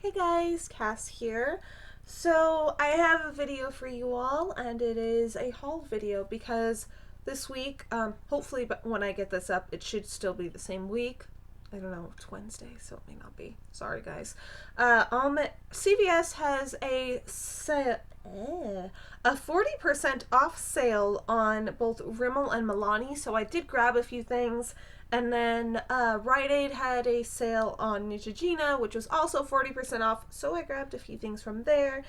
Hey guys, Cass here. So I have a video for you all, and it is a haul video because this week, hopefully, but when I get this up, it should still be the same week. I don't know, it's Wednesday, so it may not be. Sorry, guys. CVS has a 40% off sale on both Rimmel and Milani, so I did grab a few things. And then Rite Aid had a sale on Neutrogena, which was also 40% off, so I grabbed a few things from there. And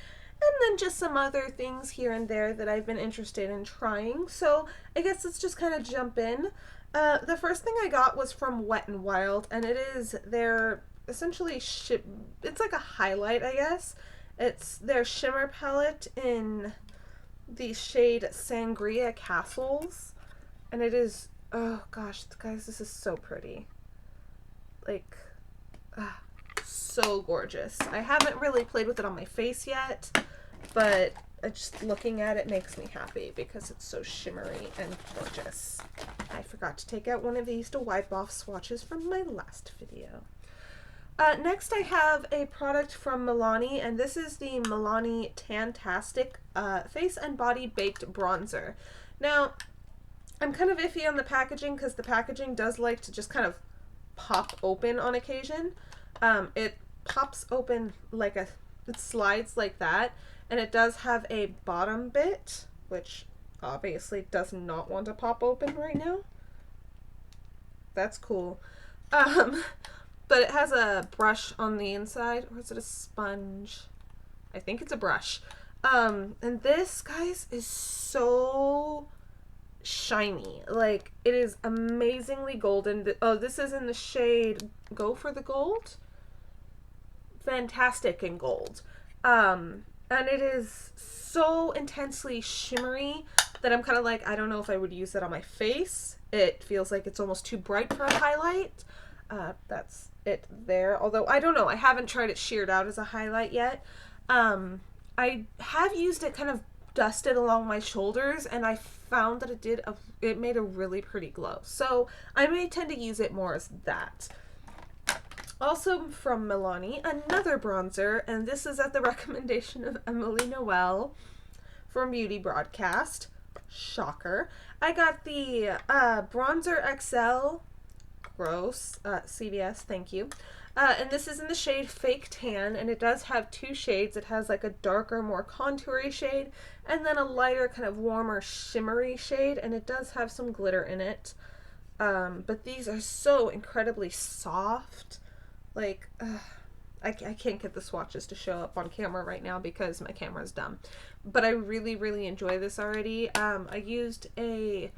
then just some other things here and there that I've been interested in trying. So I guess let's just kind of jump in. The first thing I got was from Wet n Wild, and it is their essentially it's like a highlight, I guess. It's their shimmer palette in the shade Sangria Castles, and it is, oh gosh, guys, this is so pretty. Like, ah, so gorgeous. I haven't really played with it on my face yet, but just looking at it makes me happy because it's so shimmery and gorgeous. I forgot to take out one of these to wipe off swatches from my last video. Next I have a product from Milani, and this is the Milani Tantastic Face and Body Baked Bronzer. Now, I'm kind of iffy on the packaging because the packaging does like to just kind of pop open on occasion. It pops open like it slides like that, and it does have a bottom bit, which obviously does not want to pop open right now. That's cool. But it has a brush on the inside, or is it a sponge? I think it's a brush. And this, guys, is so shiny. Like, it is amazingly golden. Oh, this is in the shade Go for the Gold? Fantastic in gold. And it is so intensely shimmery that I'm kind of like, I don't know if I would use that on my face. It feels like it's almost too bright for a highlight. That's it there. Although, I don't know. I haven't tried it sheared out as a highlight yet. I have used it kind of dusted along my shoulders, and I found that it made a really pretty glow. So I may tend to use it more as that. Also from Milani, another bronzer, and this is at the recommendation of Emily Noel from Beauty Broadcast. Shocker. I got the Bronzer XL. Gross. CVS, thank you. And this is in the shade Fake Tan, and it does have two shades. It has like a darker, more contoury shade, and then a lighter, kind of warmer, shimmery shade, and it does have some glitter in it. But these are so incredibly soft. Like, I can't get the swatches to show up on camera right now because my camera's dumb. But I really, really enjoy this already. I used a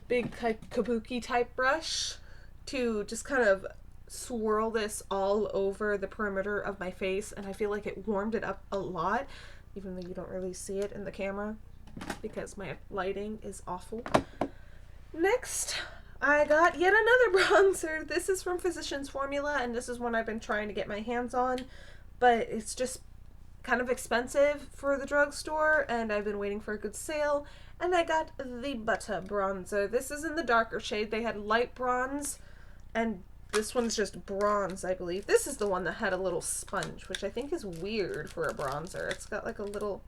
big kabuki type brush to just kind of swirl this all over the perimeter of my face, and I feel like it warmed it up a lot, even though you don't really see it in the camera because my lighting is awful. Next, I got yet another bronzer. This is from Physicians Formula, and this is one I've been trying to get my hands on, but it's just kind of expensive for the drugstore, and I've been waiting for a good sale, and I got the Butter Bronzer. This is in the darker shade. They had light bronze, and this one's just bronze, I believe. This is the one that had a little sponge, which I think is weird for a bronzer. It's got like a little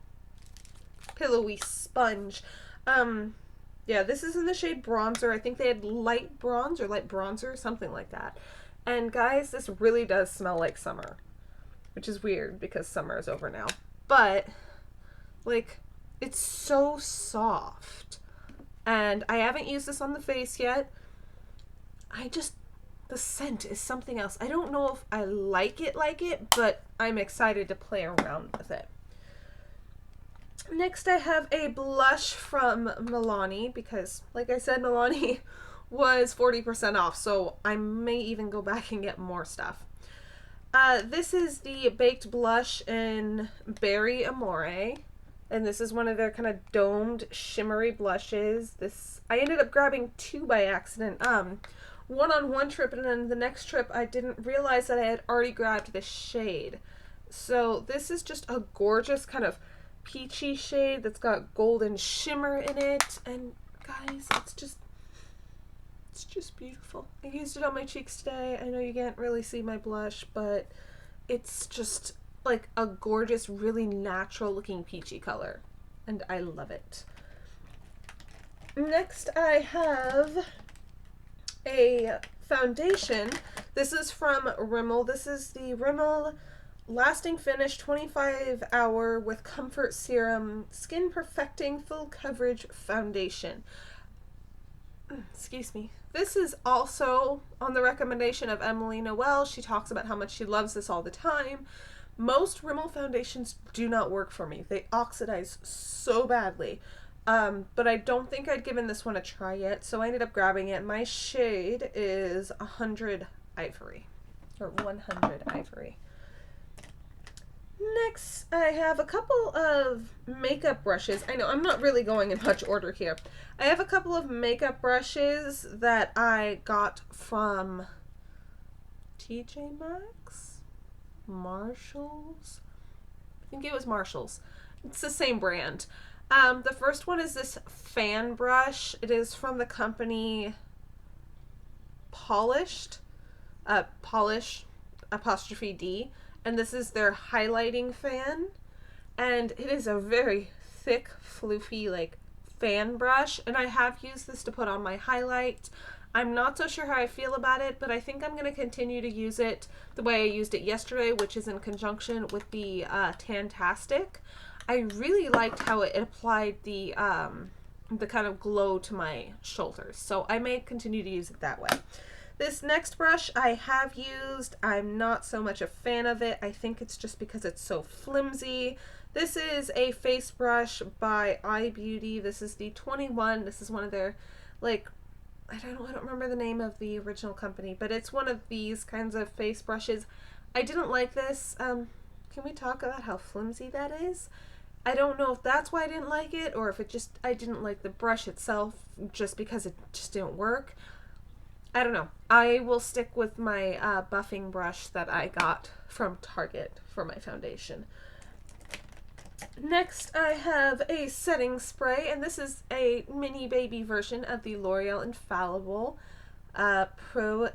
pillowy sponge. Yeah, this is in the shade Bronzer. I think they had light bronze or light bronzer, something like that. And guys, this really does smell like summer, which is weird because summer is over now. But, like, it's so soft. And I haven't used this on the face yet. The scent is something else. I don't know if I like it, but I'm excited to play around with it. Next, I have a blush from Milani because, like I said, Milani was 40% off, so I may even go back and get more stuff. This is the Baked Blush in Berry Amore, and this is one of their kind of domed, shimmery blushes. I ended up grabbing two by accident. One on one trip, and then the next trip I didn't realize that I had already grabbed this shade. So this is just a gorgeous kind of peachy shade that's got golden shimmer in it, and guys, it's just beautiful. I used it on my cheeks today. I know you can't really see my blush, but it's just like a gorgeous, really natural looking peachy color. And I love it. Next I have a foundation. This is from Rimmel. This is the Rimmel Lasting Finish 25 Hour with Comfort Serum Skin Perfecting Full Coverage Foundation. Excuse me. This is also on the recommendation of Emily Noel. She talks about how much she loves this all the time. Most Rimmel foundations do not work for me. They oxidize so badly. But I don't think I'd given this one a try yet, so I ended up grabbing it. My shade is 100 Ivory, or 100 Ivory. Next, I have a couple of makeup brushes. I know I'm not really going in much order here. I have a couple of makeup brushes that I got from TJ Maxx, Marshalls. I think it was Marshalls. It's the same brand. The first one is this fan brush. It is from the company Polish apostrophe D, and this is their highlighting fan, and it is a very thick, floofy, like, fan brush, and I have used this to put on my highlight. I'm not so sure how I feel about it, but I think I'm going to continue to use it the way I used it yesterday, which is in conjunction with the Tantastic. I really liked how it applied the kind of glow to my shoulders, so I may continue to use it that way. This next brush I have used. I'm not so much a fan of it. I think it's just because it's so flimsy. This is a face brush by iBeauty. This is the 21. This is one of their, like, I don't remember the name of the original company, but it's one of these kinds of face brushes. I didn't like this. Can we talk about how flimsy that is? I don't know if that's why I didn't like it, or if it just, I didn't like the brush itself just because it just didn't work. I don't know. I will stick with my buffing brush that I got from Target for my foundation. Next, I have a setting spray, and this is a mini baby version of the L'Oreal Infallible Pro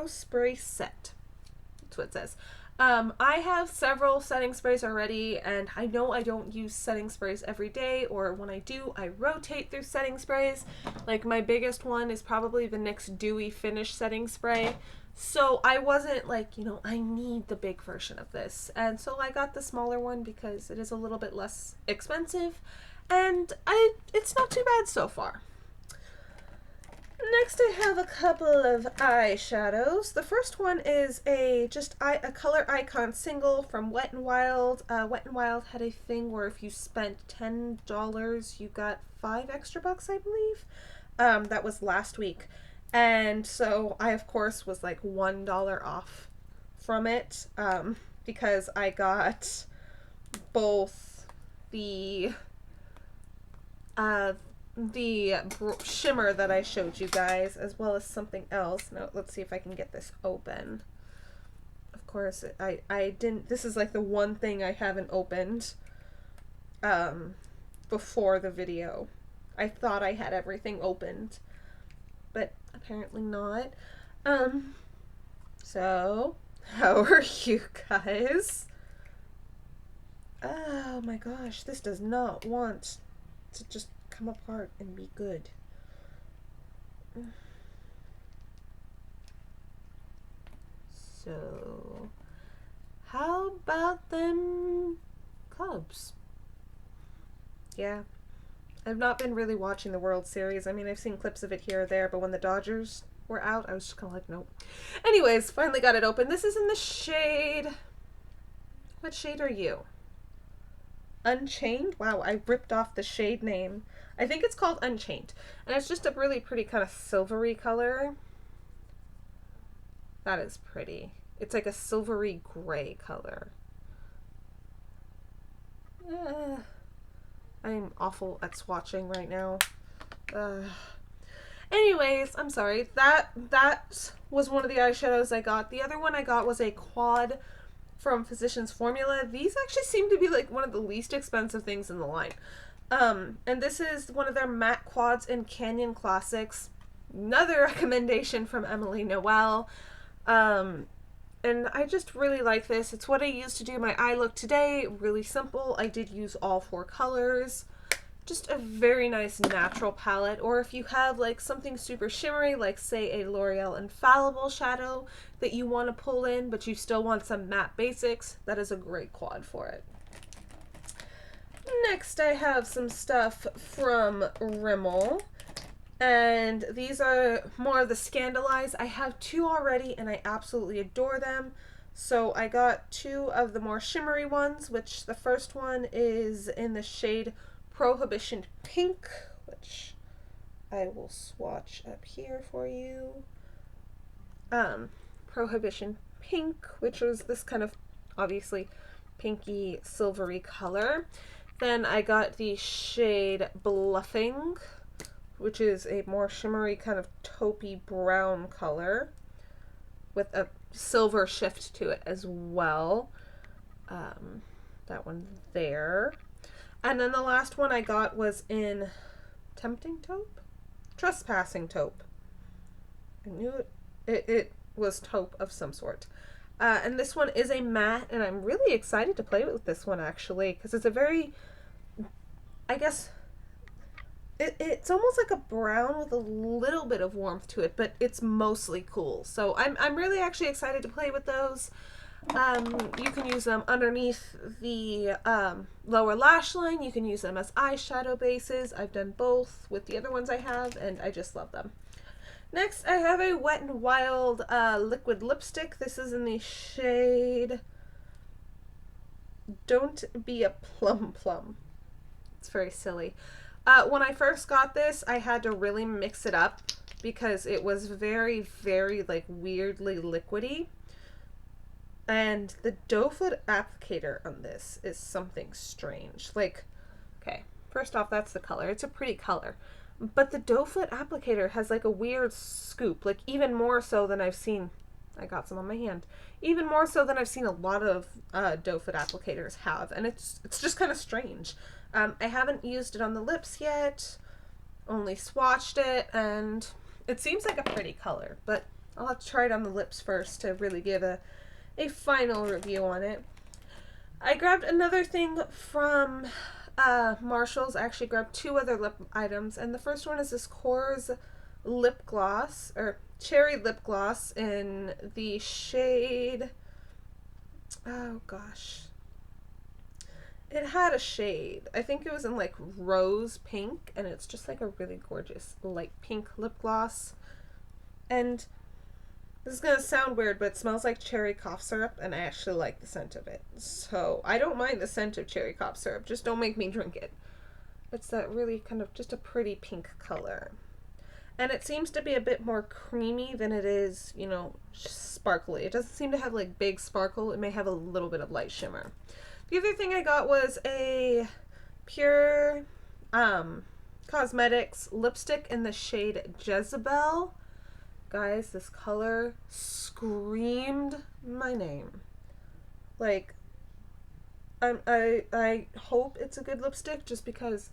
Spray Set. That's what it says. I have several setting sprays already, and I know I don't use setting sprays every day, or when I do, I rotate through setting sprays. Like, my biggest one is probably the NYX Dewy Finish setting spray. So I wasn't like, you know, I need the big version of this. And so I got the smaller one because it is a little bit less expensive, and it's not too bad so far. Next, I have a couple of eyeshadows. The first one is a color icon single from Wet n Wild. Wet n Wild had a thing where if you spent $10, you got $5 extra, I believe. That was last week. And so I, of course, was like $1 off from it, because I got both the shimmer that I showed you guys, as well as something else. Now, let's see if I can get this open. Of course, I didn't, this is like the one thing I haven't opened, before the video. I thought I had everything opened, but apparently not. So, how are you guys? Oh my gosh, this does not want to just come apart and be good. So, how about them Cubs? Yeah, I've not been really watching the World Series. I mean, I've seen clips of it here or there, but when the Dodgers were out, I was just kind of like, nope. Anyways, finally got it open. This is in the shade... What shade are you? Unchained? Wow, I ripped off the shade name. I think it's called Unchained. And it's just a really pretty kind of silvery color. That is pretty. It's like a silvery gray color. I'm awful at swatching right now. Anyways, I'm sorry. That was one of the eyeshadows I got. The other one I got was a quad from Physicians Formula. These actually seem to be like one of the least expensive things in the line. And this is one of their matte quads in Canyon Classics. Another recommendation from Emily Noel. Um, and I just really like this. It's what I used to do my eye look today. Really simple. I did use all 4 colors. Just a very nice natural palette. Or if you have like something super shimmery, like say a L'Oreal Infallible shadow that you want to pull in, but you still want some matte basics, that is a great quad for it. Next, I have some stuff from Rimmel. And these are more of the Scandalize. I have 2 already and I absolutely adore them. So I got 2 of the more shimmery ones, which the first one is in the shade Prohibition Pink, which I will swatch up here for you. Prohibition Pink, which was this kind of obviously pinky silvery color. Then I got the shade Bluffing, which is a more shimmery kind of taupey brown color with a silver shift to it as well. That one there. And then the last one I got was in Tempting Taupe? Trespassing Taupe. I knew it was taupe of some sort. And this one is a matte, and I'm really excited to play with this one actually, because it's a very, I guess, it's almost like a brown with a little bit of warmth to it, but it's mostly cool. So I'm really actually excited to play with those. You can use them underneath the lower lash line. You can use them as eyeshadow bases. I've done both with the other ones I have, and I just love them. Next, I have a Wet n Wild liquid lipstick. This is in the shade Don't Be a Plum Plum. It's very silly. When I first got this, I had to really mix it up because it was very, very like weirdly liquidy. And the doe foot applicator on this is something strange. Like, okay, first off, that's the color. It's a pretty color. But the doe foot applicator has like a weird scoop, like even more so than I've seen. I got some on my hand. Even more so than I've seen a lot of doe foot applicators have. And it's just kind of strange. I haven't used it on the lips yet, only swatched it, and it seems like a pretty color, but I'll have to try it on the lips first to really give a final review on it. I grabbed another thing from Marshalls. I actually grabbed 2 other lip items, and the first one is this Kors lip gloss, or cherry lip gloss in the shade, oh gosh, it had a shade. I think it was in like rose pink, and it's just like a really gorgeous light pink lip gloss. And this is gonna sound weird, but it smells like cherry cough syrup, and I actually like the scent of it. So I don't mind the scent of cherry cough syrup, just don't make me drink it. It's that really kind of just a pretty pink color. And it seems to be a bit more creamy than it is, you know, sparkly. It doesn't seem to have like big sparkle. It may have a little bit of light shimmer. The other thing I got was a Pure Cosmetics lipstick in the shade Jezebel. Guys, this color screamed my name. Like, I hope it's a good lipstick just because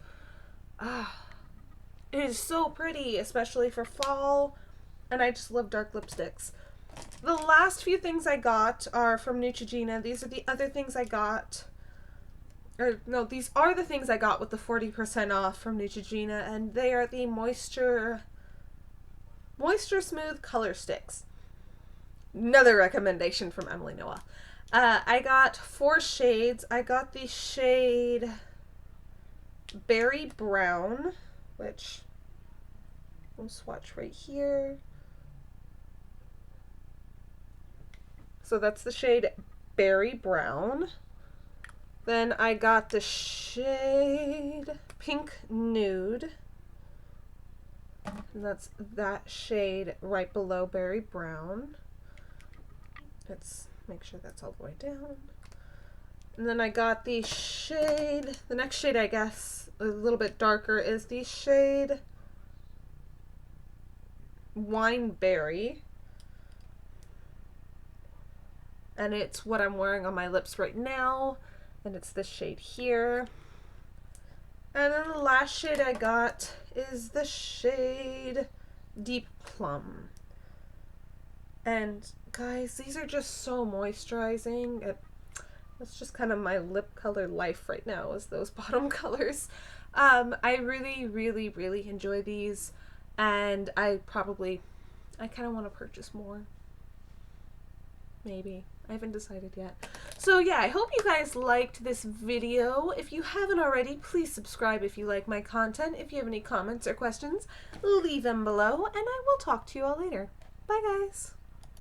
it is so pretty, especially for fall, and I just love dark lipsticks. The last few things I got are from Neutrogena. These are the other things I got. Or no, these are the things I got with the 40% off from Neutrogena, and they are the Moisture Smooth Color Sticks. Another recommendation from Emily Noah. I got 4 shades. I got the shade Berry Brown, which I'll swatch right here. So that's the shade Berry Brown. Then I got the shade Pink Nude. And that's that shade right below Berry Brown. Let's make sure that's all the way down. And then I got the shade, the next shade I guess, a little bit darker, is the shade Wine Berry. And it's what I'm wearing on my lips right now. And it's this shade here. And then the last shade I got is the shade Deep Plum. And guys, these are just so moisturizing. That's just kind of my lip color life right now, is those bottom colors. I really, really, really enjoy these, and I kind of want to purchase more. Maybe. I haven't decided yet. So yeah, I hope you guys liked this video. If you haven't already, please subscribe if you like my content. If you have any comments or questions, leave them below, and I will talk to you all later. Bye guys!